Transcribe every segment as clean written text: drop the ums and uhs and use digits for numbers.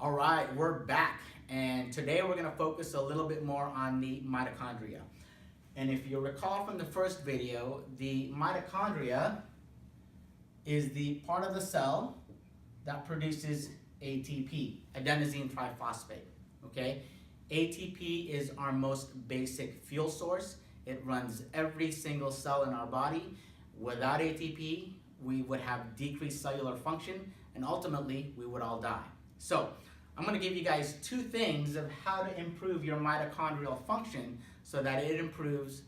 All right, we're back, and today we're going to focus a little bit more on the mitochondria. And if you recall from the first video, the mitochondria is the part of the cell that produces ATP, adenosine triphosphate, okay? ATP is our most basic fuel source. It runs every single cell in our body. Without ATP, we would have decreased cellular function, and ultimately, we would all die. So, I'm going to give you guys two things of how to improve your mitochondrial function so that it improves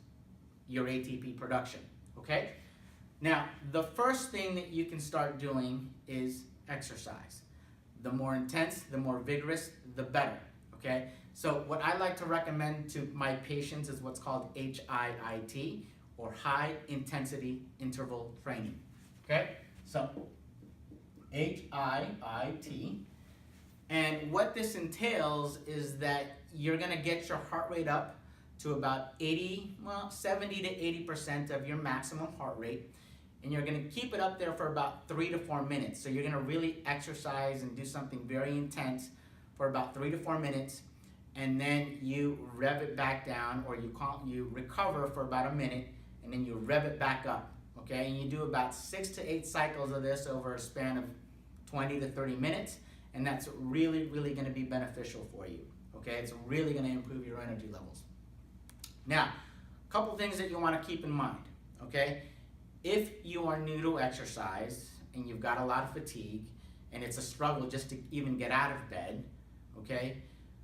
your ATP production, okay? Now, the first thing that you can start doing is exercise. The more intense, the more vigorous, the better, okay? So what I like to recommend to my patients is what's called HIIT, or High Intensity Interval Training, okay? So, HIIT. And what this entails is that you're going to get your heart rate up to about 70 to 80% of your maximum heart rate. And you're going to keep it up there for about 3 to 4 minutes. So you're going to really exercise and do something very intense for about 3 to 4 minutes. And then you rev it back down, or you recover for about a minute, and then you rev it back up. Okay? And you do about 6 to 8 cycles of this over a span of 20 to 30 minutes. And that's really, really going to be beneficial for you, okay? It's really going to improve your energy levels. Now, a couple things that you want to keep in mind, okay? If you are new to exercise and you've got a lot of fatigue and it's a struggle just to even get out of bed, okay,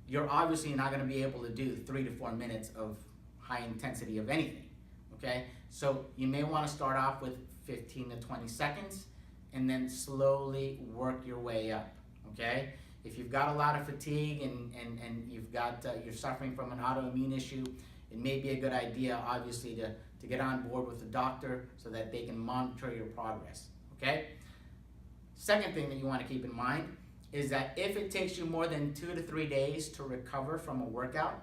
you're obviously not going to be able to do 3 to 4 minutes of high intensity of anything, okay? So you may want to start off with 15 to 20 seconds and then slowly work your way up. Okay, if you've got a lot of fatigue and you've got you're suffering from an autoimmune issue, it may be a good idea, obviously, to get on board with the doctor so that they can monitor your progress. Okay. Second thing that you want to keep in mind is that if it takes you more than 2 to 3 days to recover from a workout,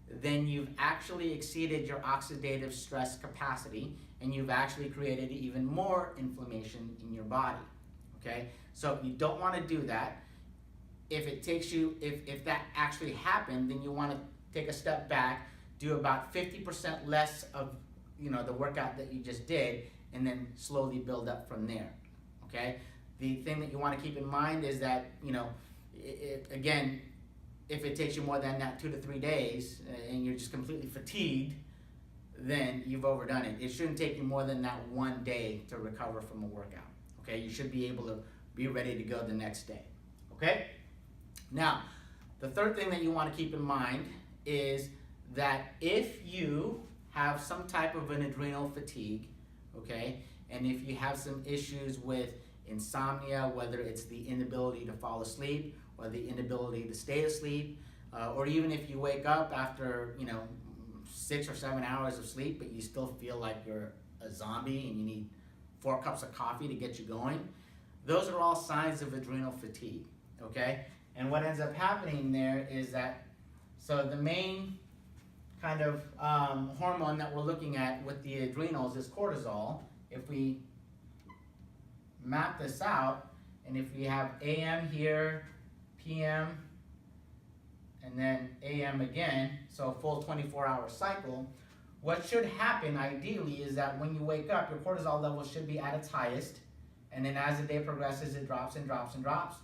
then you've actually exceeded your oxidative stress capacity, and you've actually created even more inflammation in your body. Okay, so you don't want to do that. If it takes you, if that actually happened, then you want to take a step back, do about 50% less of, the workout that you just did, and then slowly build up from there, okay? The thing that you want to keep in mind is that, again, if it takes you more than that 2 to 3 days, and you're just completely fatigued, then you've overdone it. It shouldn't take you more than that 1 day to recover from a workout, okay? You should be able to be ready to go the next day, okay? Now, the third thing that you want to keep in mind is that if you have some type of an adrenal fatigue, okay, and if you have some issues with insomnia, whether it's the inability to fall asleep or the inability to stay asleep, or even if you wake up after, 6 or 7 hours of sleep, but you still feel like you're a zombie and you need 4 cups of coffee to get you going, those are all signs of adrenal fatigue, okay? And what ends up happening there is that, so the main kind of hormone that we're looking at with the adrenals is cortisol. If we map this out, and if we have AM here, PM, and then AM again, so a full 24-hour cycle, what should happen ideally is that when you wake up, your cortisol level should be at its highest, and then as the day progresses, it drops and drops and drops.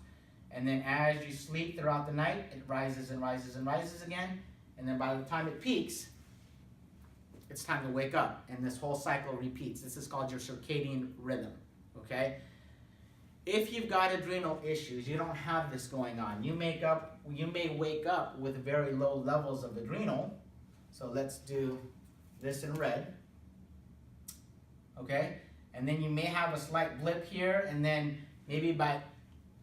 And then as you sleep throughout the night, it rises and rises and rises again. And then by the time it peaks, it's time to wake up. And this whole cycle repeats. This is called your circadian rhythm, okay? If you've got adrenal issues, you don't have this going on. You may wake up with very low levels of adrenal. So let's do this in red, okay? And then you may have a slight blip here, and then maybe by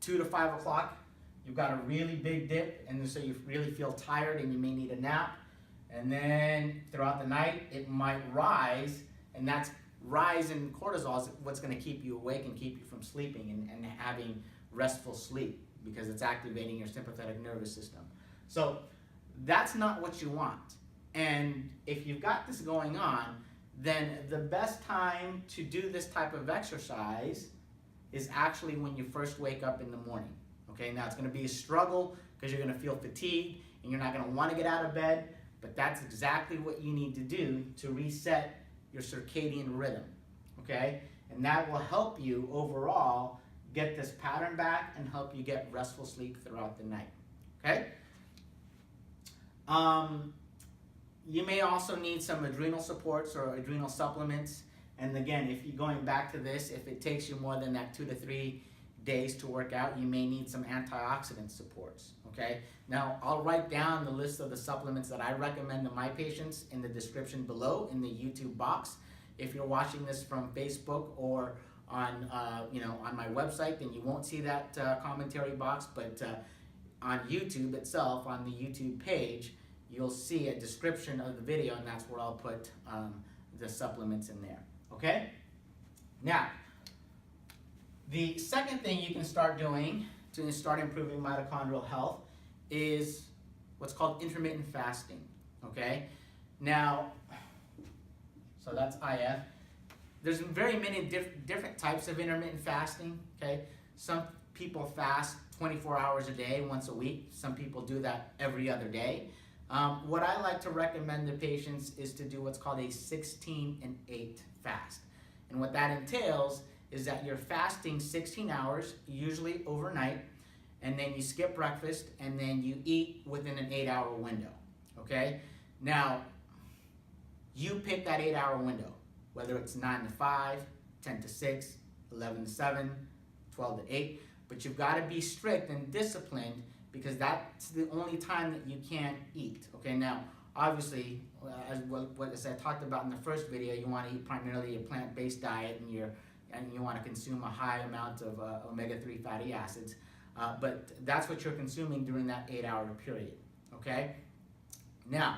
2 to 5 o'clock, you've got a really big dip, and so you really feel tired and you may need a nap. And then throughout the night, it might rise, and that's rise in cortisol is what's going to keep you awake and keep you from sleeping and having restful sleep, because it's activating your sympathetic nervous system. So that's not what you want. And if you've got this going on, then the best time to do this type of exercise is actually when you first wake up in the morning. Okay, now it's going to be a struggle because you're going to feel fatigued and you're not going to want to get out of bed, but that's exactly what you need to do to reset your circadian rhythm, okay? And that will help you overall get this pattern back and help you get restful sleep throughout the night, okay? You may also need some adrenal supports or adrenal supplements. And again, if you're going back to this, if it takes you more than that 2 to 3 days to work out, you may need some antioxidant supports, okay? Now, I'll write down the list of the supplements that I recommend to my patients in the description below in the YouTube box. If you're watching this from Facebook or on, on my website, then you won't see that commentary box, but on YouTube itself, on the YouTube page, you'll see a description of the video, and that's where I'll put the supplements in there, okay? Now, the second thing you can start doing to start improving mitochondrial health is what's called intermittent fasting, okay? Now, so that's IF. There's very many different types of intermittent fasting, okay? Some people fast 24 hours a day, once a week. Some people do that every other day. What I like to recommend to patients is to do what's called a 16 and 8 fast. And what that entails is that you're fasting 16 hours, usually overnight, and then you skip breakfast, and then you eat within an 8-hour window, okay? Now, you pick that 8-hour window, whether it's 9 to 5, 10 to 6, 11 to 7, 12 to 8, but you've got to be strict and disciplined because that's the only time that you can eat, okay? Now, obviously, as I talked about in the first video, you want to eat primarily a plant-based diet, and you want to consume a high amount of omega-3 fatty acids, but that's what you're consuming during that 8-hour period, okay? Now,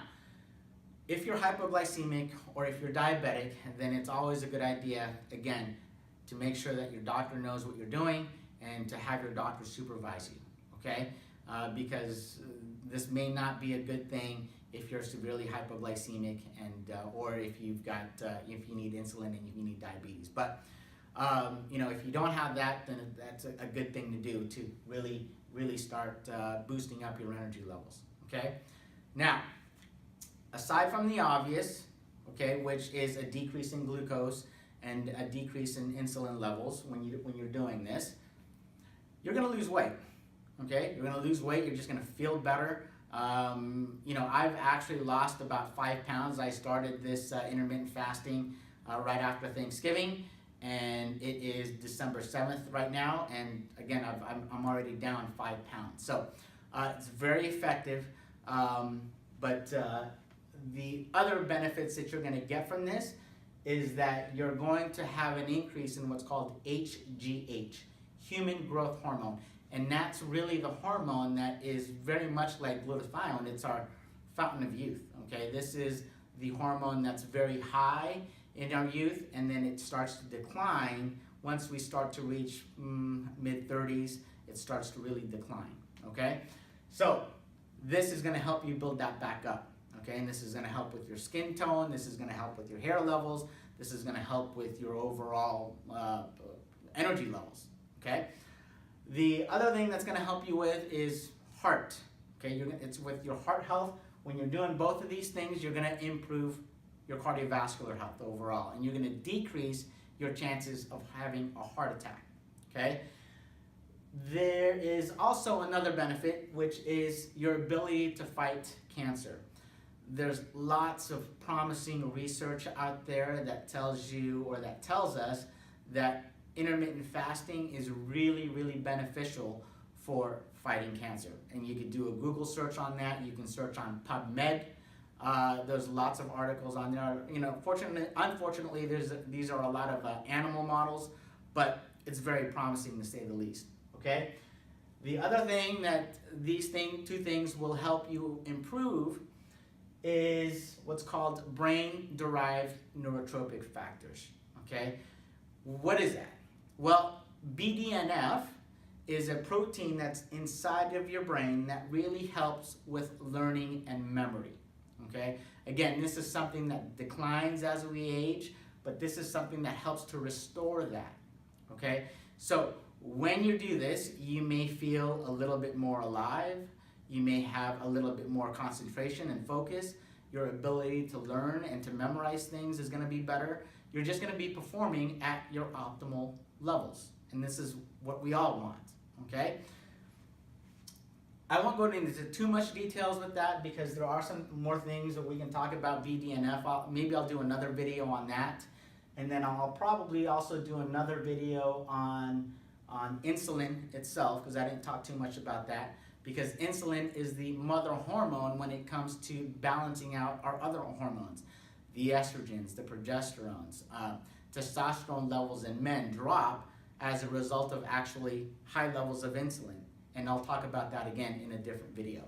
if you're hypoglycemic or if you're diabetic, then it's always a good idea, again, to make sure that your doctor knows what you're doing and to have your doctor supervise you, okay? Because this may not be a good thing if you're severely hypoglycemic and or if you've got if you need insulin and if you need diabetes. But if you don't have that, then that's a good thing to do to really start boosting up your energy levels. Okay. Now, aside from the obvious, okay, which is a decrease in glucose and a decrease in insulin levels when you're doing this, you're going to lose weight. Okay, you're going to lose weight. You're just going to feel better. I've actually lost about 5 pounds. I started this intermittent fasting right after Thanksgiving, and it is December 7th right now. And again, I'm already down 5 pounds. So it's very effective. But the other benefits that you're going to get from this is that you're going to have an increase in what's called HGH, human growth hormone. And that's really the hormone that is very much like glutathione. It's our fountain of youth, okay? This is the hormone that's very high in our youth, and then it starts to decline. Once we start to reach mid-30s, it starts to really decline, okay? So this is gonna help you build that back up, okay? And this is gonna help with your skin tone. This is gonna help with your hair levels. This is gonna help with your overall energy levels, okay? The other thing that's going to help you with is heart. Okay, it's with your heart health. When you're doing both of these things, you're going to improve your cardiovascular health overall, and you're going to decrease your chances of having a heart attack. Okay. There is also another benefit, which is your ability to fight cancer. There's lots of promising research out there that tells you, or that tells us, that intermittent fasting is really beneficial for fighting cancer. And you could do a Google search on that. You can search on PubMed. There's lots of articles on there. Unfortunately, these are a lot of animal models, but it's very promising to say the least. Okay. The other thing that these two things will help you improve is what's called brain-derived neurotropic factors. Okay. What is that? Well, BDNF is a protein that's inside of your brain that really helps with learning and memory, okay? Again, this is something that declines as we age, but this is something that helps to restore that, okay? So when you do this, you may feel a little bit more alive. You may have a little bit more concentration and focus. Your ability to learn and to memorize things is going to be better. You're just going to be performing at your optimal levels. And this is what we all want, okay? I won't go into too much details with that because there are some more things that we can talk about BDNF. Maybe I'll do another video on that. And then I'll probably also do another video on insulin itself, because I didn't talk too much about that, because insulin is the mother hormone when it comes to balancing out our other hormones. The estrogens, the progesterones, testosterone levels in men drop as a result of actually high levels of insulin. And I'll talk about that again in a different video.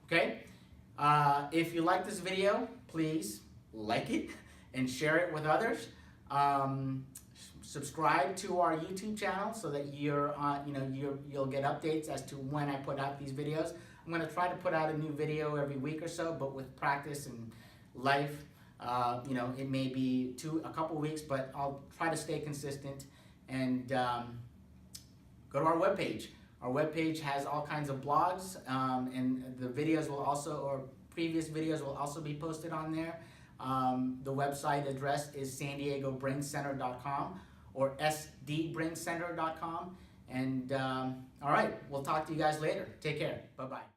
Okay? If you like this video, please like it and share it with others. Subscribe to our YouTube channel so that you'll get updates as to when I put out these videos. I'm going to try to put out a new video every week or so, but with practice and life, it may be a couple weeks, but I'll try to stay consistent. And go to our webpage. Our webpage has all kinds of blogs, and the videos will also, or previous videos will also be posted on there. The website address is SanDiegoBrainCenter.com or SDBrainCenter.com. And all right, we'll talk to you guys later. Take care. Bye-bye.